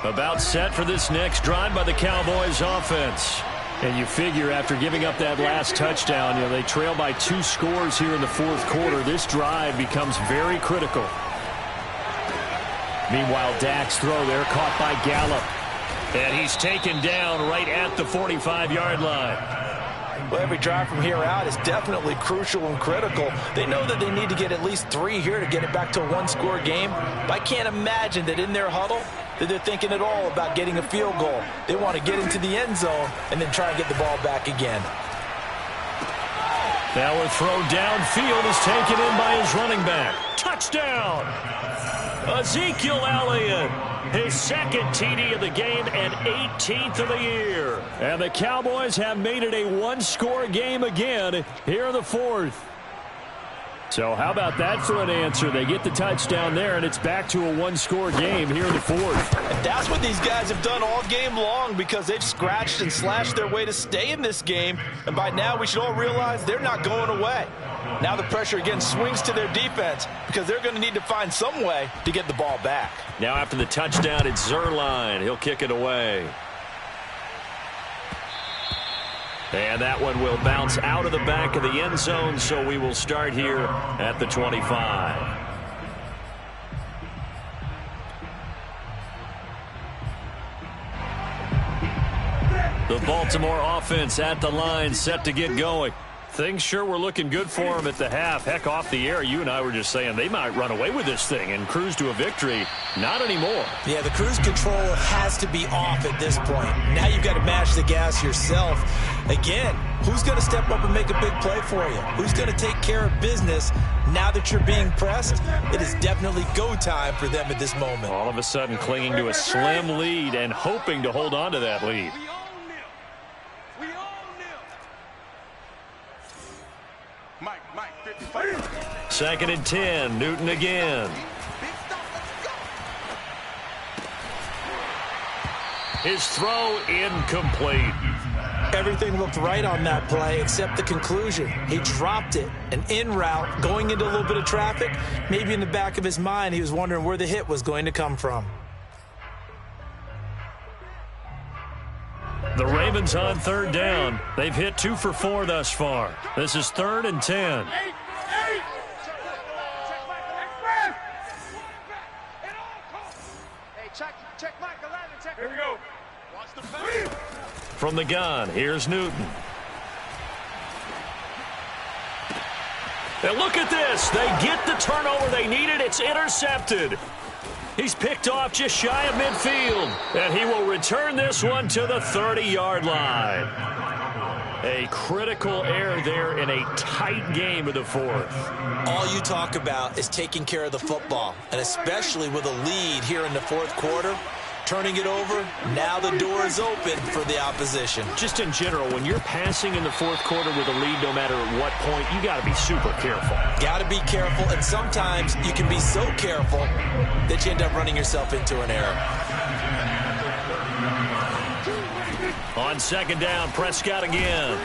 About set for this next drive by the Cowboys offense. And you figure after giving up that last touchdown, they trail by 2 scores here in the fourth quarter. This drive becomes very critical. Meanwhile, Dak's throw there caught by Gallup. And he's taken down right at the 45-yard line. Well, every drive from here out is definitely crucial and critical. They know that they need to get at least 3 here to get it back to a 1-score game. But I can't imagine that in their huddle that they're thinking at all about getting a field goal. They want to get into the end zone and then try and get the ball back again. Now a throw downfield is taken in by his running back. Touchdown! Ezekiel Elliott, his second TD of the game and 18th of the year. And the Cowboys have made it a 1-score game again here in the fourth. So how about that for an answer? They get the touchdown there, and it's back to a 1-score game here in the fourth. And that's what these guys have done all game long because they've scratched and slashed their way to stay in this game. And by now, we should all realize they're not going away. Now the pressure again swings to their defense because they're going to need to find some way to get the ball back. Now after the touchdown, it's Zuerlein. He'll kick it away. And that one will bounce out of the back of the end zone, so we will start here at the 25. The Baltimore offense at the line, set to get going. Things sure were looking good for them at the half. Heck, off the air, you and I were just saying they might run away with this thing and cruise to a victory. Not anymore. Yeah, the cruise control has to be off at this point. Now you've got to mash the gas yourself. Again, who's going to step up and make a big play for you? Who's going to take care of business now that you're being pressed? It is definitely go time for them at this moment. All of a sudden clinging to a slim lead and hoping to hold on to that lead. Mike, 55. Second and 10, Newton again. His throw incomplete. Everything looked right on that play except the conclusion. He dropped it, an in route, going into a little bit of traffic. Maybe in the back of his mind he was wondering where the hit was going to come from. The Ravens on third down. They've hit 2 for 4 thus far. This is 3rd and 10. Hey, check Mike 11. Here we go. Watch the pass. From the gun, here's Newton. And look at this. They get the turnover they needed. It's intercepted. He's picked off just shy of midfield. And he will return this one to the 30-yard line. A critical error there in a tight game of the fourth. All you talk about is taking care of the football, and especially with a lead here in the fourth quarter. Turning it over, now the door is open for the opposition. Just in general, when you're passing in the fourth quarter with a lead, no matter at what point, you got to be super careful. Got to be careful, and sometimes you can be so careful that you end up running yourself into an error. On second down, Prescott again.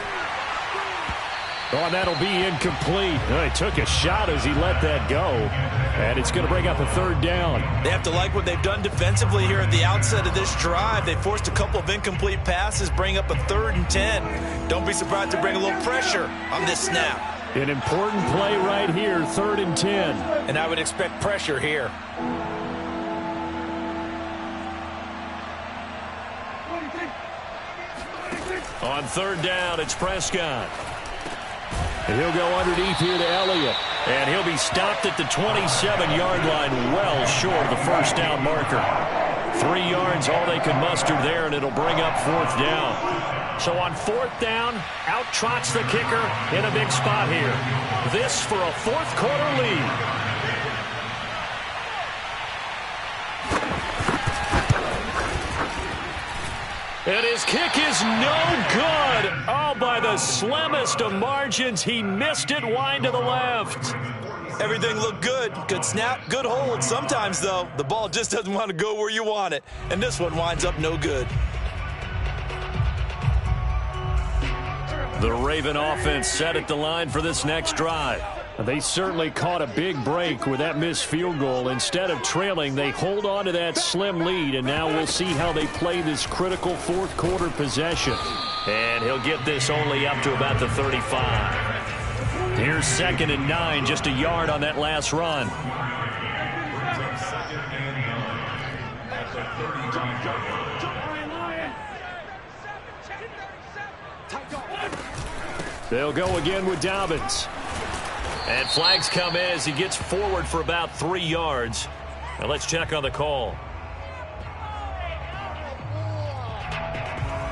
Oh, and that'll be incomplete. Oh, he took a shot as he let that go. And it's going to bring up a third down. They have to like what they've done defensively here at the outset of this drive. They forced a couple of incomplete passes, bring up a 3rd and 10. Don't be surprised to bring a little pressure on this snap. An important play right here, 3rd and 10. And I would expect pressure here. On third down, it's Prescott. And he'll go underneath here to Elliott. And he'll be stopped at the 27-yard line, well short of the first down marker. 3 yards, all they could muster there, and it'll bring up 4th down. So on 4th down, out trots the kicker in a big spot here. This for a fourth quarter lead. And his kick is no good. Oh, by the slimmest of margins, he missed it wide to the left. Everything looked good. Good snap, good hold. Sometimes, though, the ball just doesn't want to go where you want it. And this one winds up no good. The Raven offense set at the line for this next drive. They certainly caught a big break with that missed field goal. Instead of trailing, they hold on to that slim lead, and now we'll see how they play this critical fourth quarter possession. And he'll get this only up to about the 35. Here's 2nd and 9, just a yard on that last run. They'll go again with Dobbins. And flags come in as he gets forward for about 3 yards. Now let's check on the call.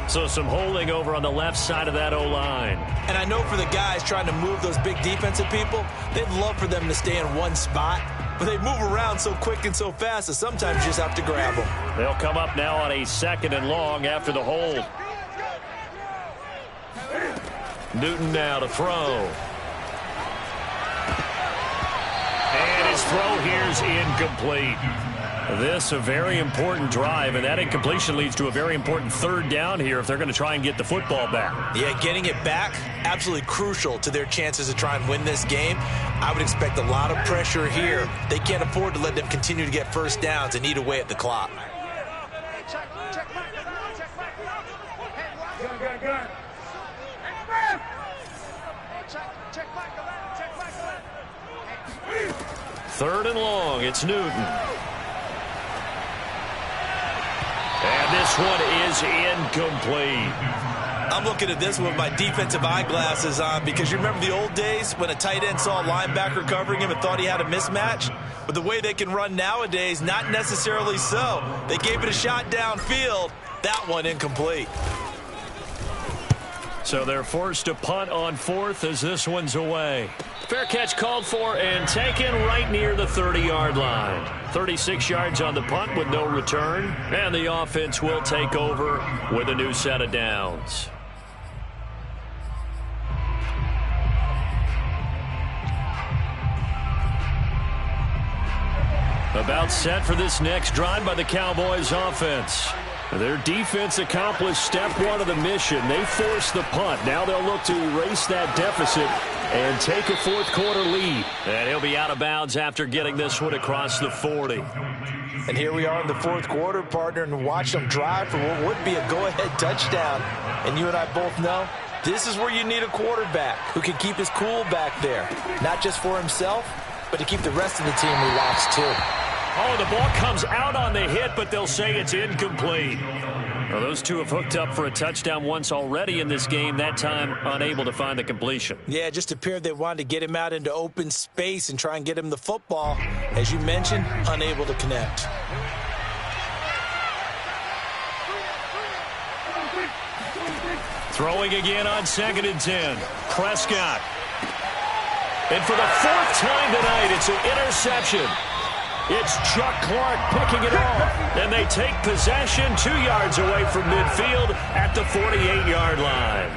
So some holding over on the left side of that O-line. And I know for the guys trying to move those big defensive people, they'd love for them to stay in one spot. But they move around so quick and so fast that sometimes you just have to grab them. They'll come up now on a 2nd and long after the hold. Newton now to throw. And his throw here's incomplete. This a very important drive, and that incompletion leads to a very important 3rd down here if they're going to try and get the football back. Yeah, getting it back, absolutely crucial to their chances to try and win this game. I would expect a lot of pressure here. They can't afford to let them continue to get first downs and eat away at the clock. Third and long, it's Newton. And this one is incomplete. I'm looking at this with my defensive eyeglasses on because you remember the old days when a tight end saw a linebacker covering him and thought he had a mismatch? But the way they can run nowadays, not necessarily so. They gave it a shot downfield. That one incomplete. So they're forced to punt on 4th as this one's away. Fair catch called for and taken right near the 30-yard line. 36 yards on the punt with no return. And the offense will take over with a new set of downs. About set for this next drive by the Cowboys offense. Their defense accomplished step 1 of the mission. They forced the punt. Now they'll look to erase that deficit and take a fourth quarter lead. And he'll be out of bounds after getting this one across the 40. And here we are in the fourth quarter, partner, and watch them drive for what would be a go-ahead touchdown. And you and I both know this is where you need a quarterback who can keep his cool back there. Not just for himself, but to keep the rest of the team relaxed too. Oh, the ball comes out on the hit, but they'll say it's incomplete. Well, those two have hooked up for a touchdown once already in this game, that time unable to find the completion. Yeah, it just appeared they wanted to get him out into open space and try and get him the football. As you mentioned, unable to connect. Throwing again on 2nd and 10. Prescott. And for the 4th time tonight, it's an interception. It's Chuck Clark picking it off. And they take possession 2 yards away from midfield at the 48-yard line.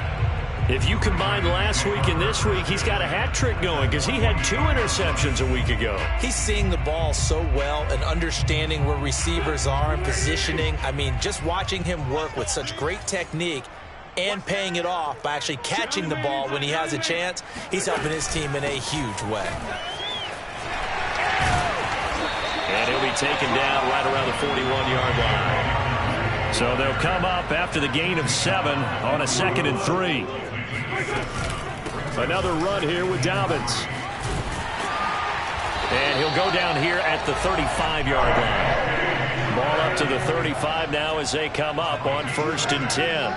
If you combine last week and this week, he's got a hat trick going because he had 2 interceptions a week ago. He's seeing the ball so well and understanding where receivers are and positioning. I mean, just watching him work with such great technique and paying it off by actually catching the ball when he has a chance, he's helping his team in a huge way. And he'll be taken down right around the 41-yard line. So they'll come up after the gain of 7 on a 2nd and 3. Another run here with Dobbins. And he'll go down here at the 35-yard line. Ball up to the 35 now as they come up on 1st and 10.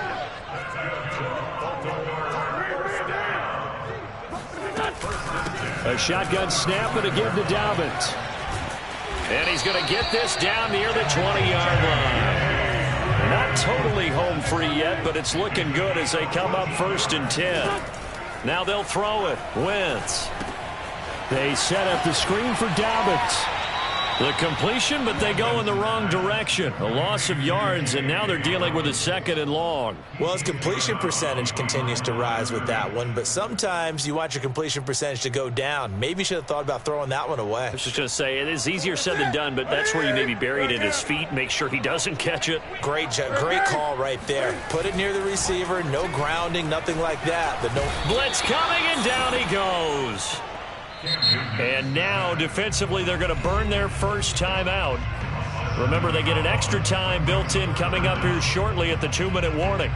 A shotgun snap and a give to Dobbins. And he's going to get this down near the 20-yard line. Not totally home free yet, but it's looking good as they come up 1st and 10. Now they'll throw it. Wentz. They set up the screen for Dobbins. The completion, but they go in the wrong direction. A loss of yards, and now they're dealing with a 2nd and long. Well, his completion percentage continues to rise with that one, but sometimes you want your completion percentage to go down. Maybe you should have thought about throwing that one away. I was just going to say, it is easier said than done, but that's where you maybe bury it at his feet, make sure he doesn't catch it. Great call right there. Put it near the receiver, no grounding, nothing like that. Blitz coming, and down he goes. And now, defensively, they're going to burn their first timeout. Remember, they get an extra time built in coming up here shortly at the 2-minute warning.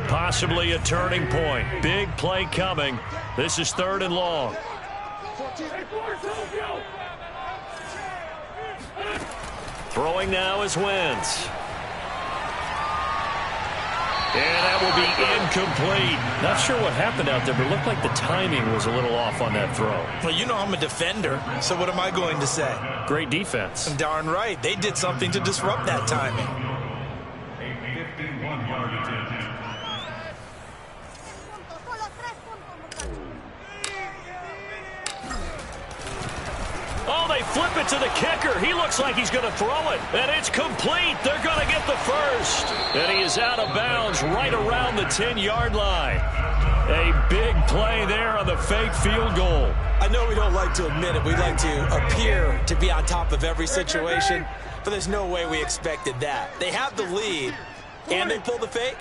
Possibly a turning point. Big play coming. This is 3rd and long. Throwing now is Wentz. And that will be incomplete. Not sure what happened out there, but it looked like the timing was a little off on that throw. Well, you know I'm a defender, so what am I going to say? Great defense. Darn right. They did something to disrupt that timing. A 51-yard attempt. Oh, they flip it to the kicker. He looks like he's going to throw it. And it's complete. They're going to get the first. And he is out of bounds right around the 10-yard line. A big play there on the fake field goal. I know we don't like to admit it. We like to appear to be on top of every situation. But there's no way we expected that. They have the lead. And they pull the fake?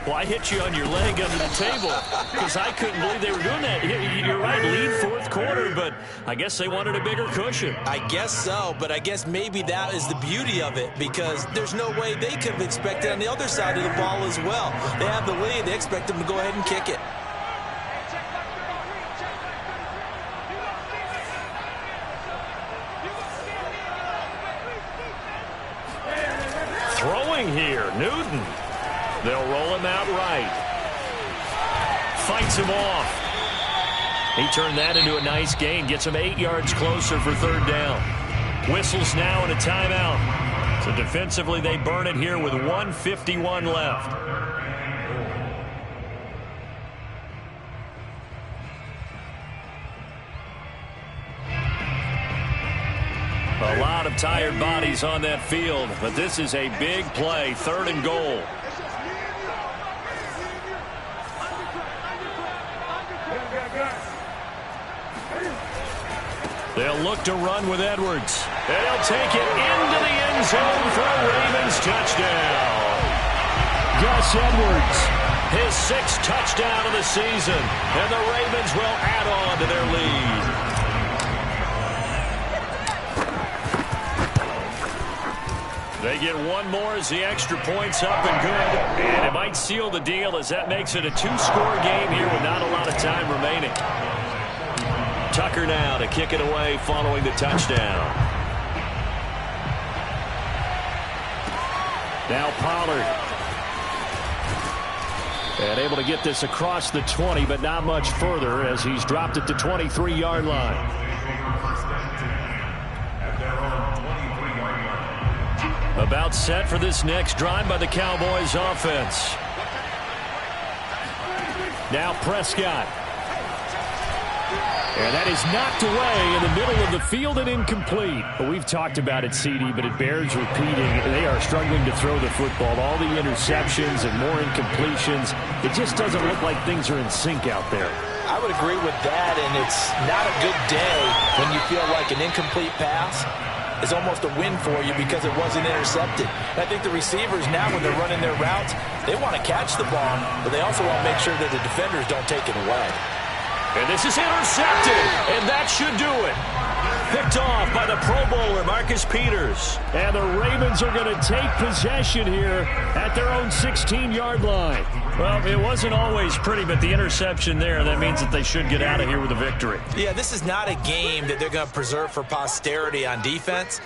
Well, I hit you on your leg under the table because I couldn't believe they were doing that. You're right, lead 4th quarter, but I guess they wanted a bigger cushion. I guess so, but I guess maybe that is the beauty of it because there's no way they could have expected on the other side of the ball as well. They have the lead. They expect them to go ahead and kick it. Throwing here, Newton. They'll roll him out right. Fights him off. He turned that into a nice gain. Gets him 8 yards closer for 3rd down. Whistles now and a timeout. So defensively, they burn it here with 1:51 left. A lot of tired bodies on that field, but this is a big play, 3rd and goal. They'll look to run with Edwards. And he'll take it into the end zone for a Ravens touchdown. Gus Edwards, his 6th touchdown of the season, and the Ravens will add on to their lead. They get one more as the extra point's up and good. And it might seal the deal as that makes it a 2-score game here with not a lot of time remaining. Tucker now to kick it away following the touchdown. Now Pollard. And able to get this across the 20, but not much further as he's dropped it to 23-yard line. About set for this next drive by the Cowboys offense. Now Prescott. And that is knocked away in the middle of the field and incomplete. But we've talked about it, CD, but it bears repeating. They are struggling to throw the football. All the interceptions and more incompletions. It just doesn't look like things are in sync out there. I would agree with that, and it's not a good day when you feel like an incomplete pass is almost a win for you because it wasn't intercepted. And I think the receivers now, when they're running their routes, they want to catch the ball, but they also want to make sure that the defenders don't take it away. And this is intercepted, and that should do it. Picked off by the Pro Bowler, Marcus Peters. And the Ravens are going to take possession here at their own 16-yard line. Well, it wasn't always pretty, but the interception there, that means that they should get out of here with a victory. Yeah, this is not a game that they're going to preserve for posterity on defense,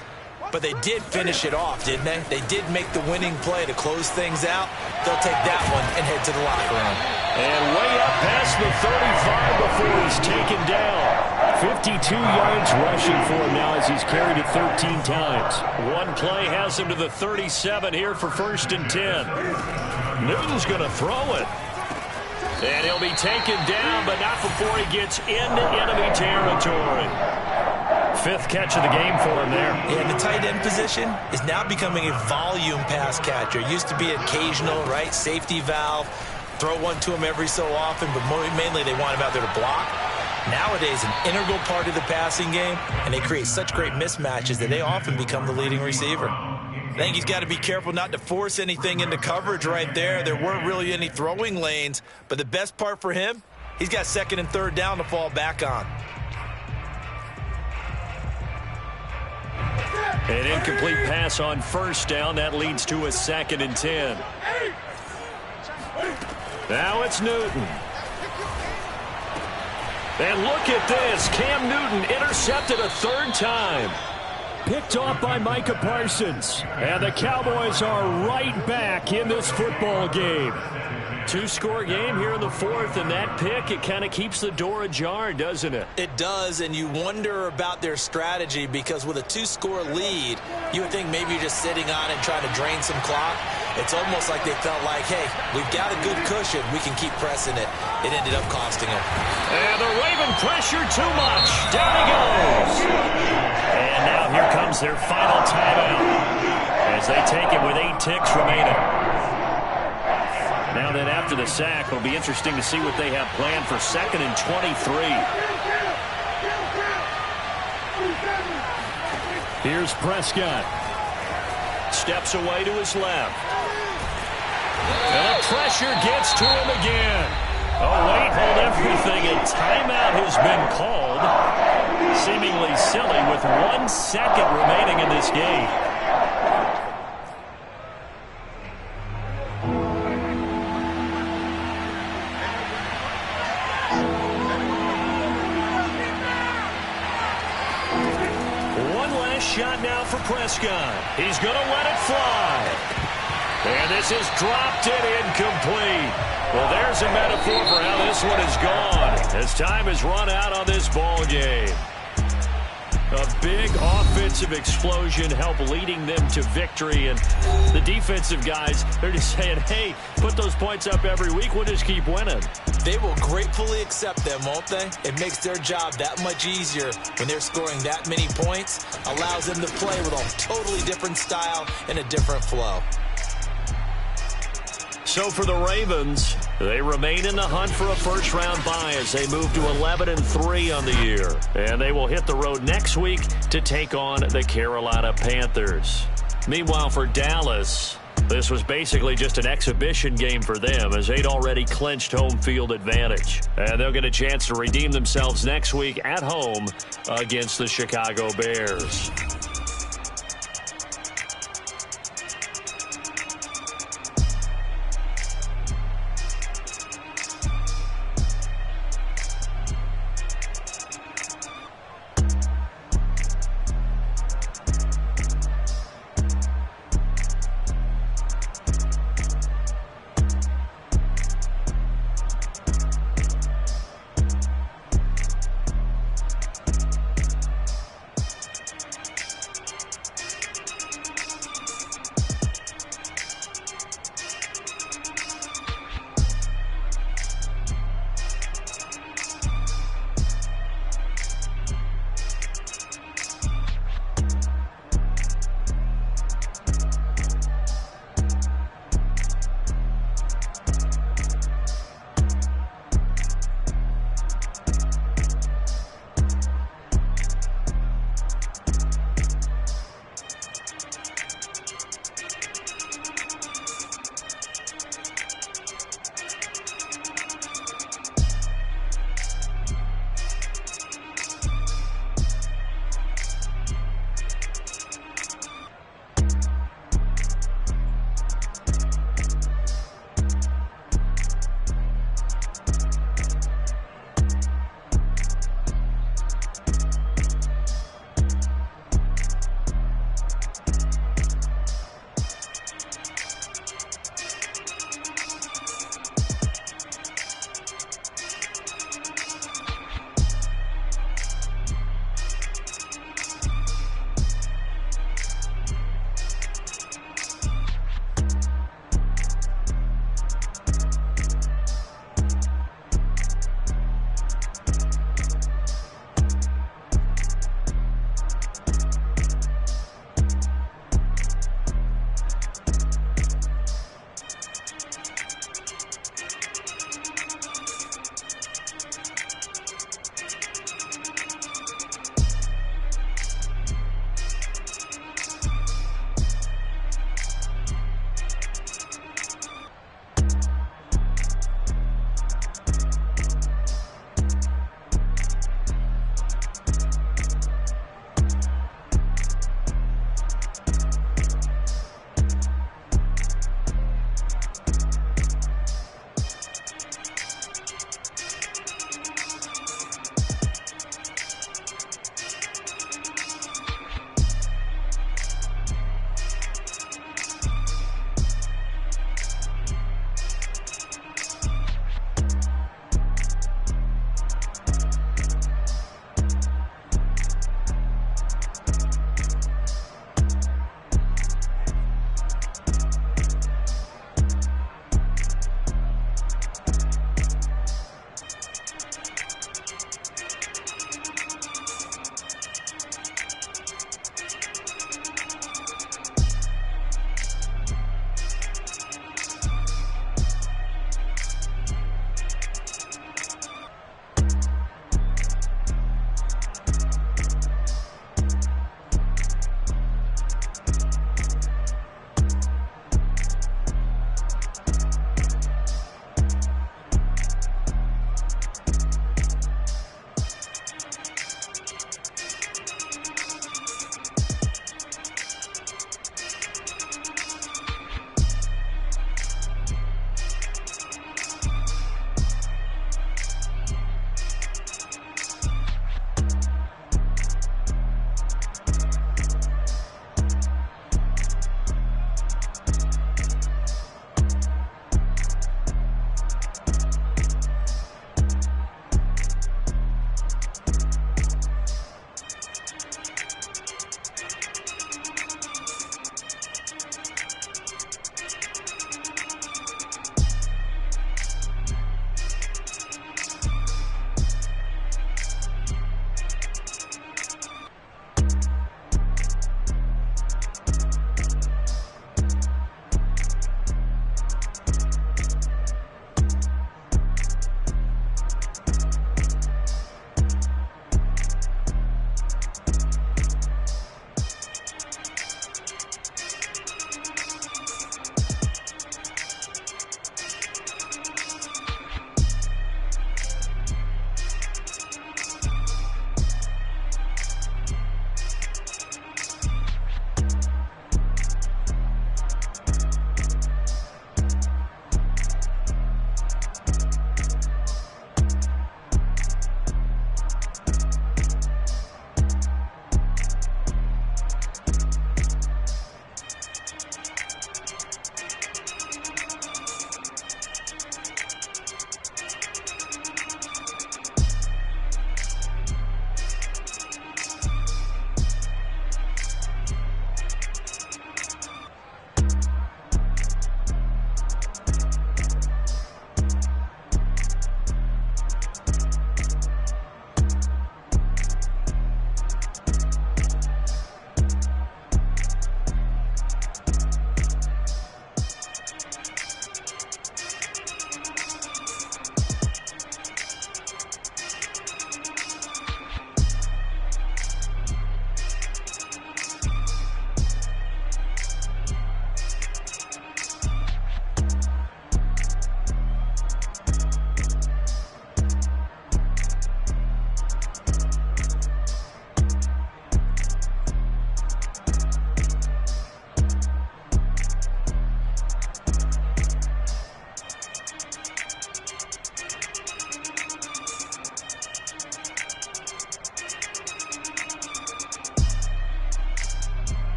but they did finish it off, didn't they? They did make the winning play to close things out. They'll take that one and head to the locker room. And way up past the 35 before he's taken down. 52 yards rushing for him now as he's carried it 13 times. One play has him to the 37 here for 1st and 10. Newton's going to throw it. And he'll be taken down, but not before he gets into enemy territory. 5th catch of the game for him there. Yeah, the tight end position is now becoming a volume pass catcher. It used to be occasional, right? Safety valve. throw one to him every so often, but mainly they want him out there to block. Nowadays, an integral part of the passing game, and they create such great mismatches that they often become the leading receiver. I think he's got to be careful not to force anything into coverage right there. There weren't really any throwing lanes, but the best part for him, he's got second and third down to fall back on. An incomplete pass on first down. That leads to a 2nd and 10. Now it's Newton. And look at this. Cam Newton intercepted a 3rd time. Picked off by Micah Parsons. And the Cowboys are right back in this football game. 2-score game here in the 4th, and that pick, it kind of keeps the door ajar, doesn't it? It does, and you wonder about their strategy because with a 2-score lead, you would think maybe you're just sitting on it trying to drain some clock. It's almost like they felt like, hey, we've got a good cushion. We can keep pressing it. It ended up costing them. And the Raven pressure too much. Down he goes. And now here comes their final timeout as they take it with 8 ticks remaining. Now then, after the sack, it'll be interesting to see what they have planned for 2nd and 23. Here's Prescott. Steps away to his left. And the pressure gets to him again. Oh, wait, hold everything. A timeout has been called. Seemingly silly with 1 second remaining in this game. Shot now for Prescott. He's going to let it fly. And this is dropped and incomplete. Well, there's a metaphor for how this one is gone as time has run out on this ball game. A big offensive explosion helped leading them to victory. And the defensive guys, they're just saying, hey, put those points up every week. We'll just keep winning. They will gratefully accept them, won't they? It makes their job that much easier when they're scoring that many points. Allows them to play with a totally different style and a different flow. So for the Ravens, they remain in the hunt for a first-round bye as they move to 11-3 on the year. And they will hit the road next week to take on the Carolina Panthers. Meanwhile, for Dallas, this was basically just an exhibition game for them as they'd already clinched home field advantage. And they'll get a chance to redeem themselves next week at home against the Chicago Bears.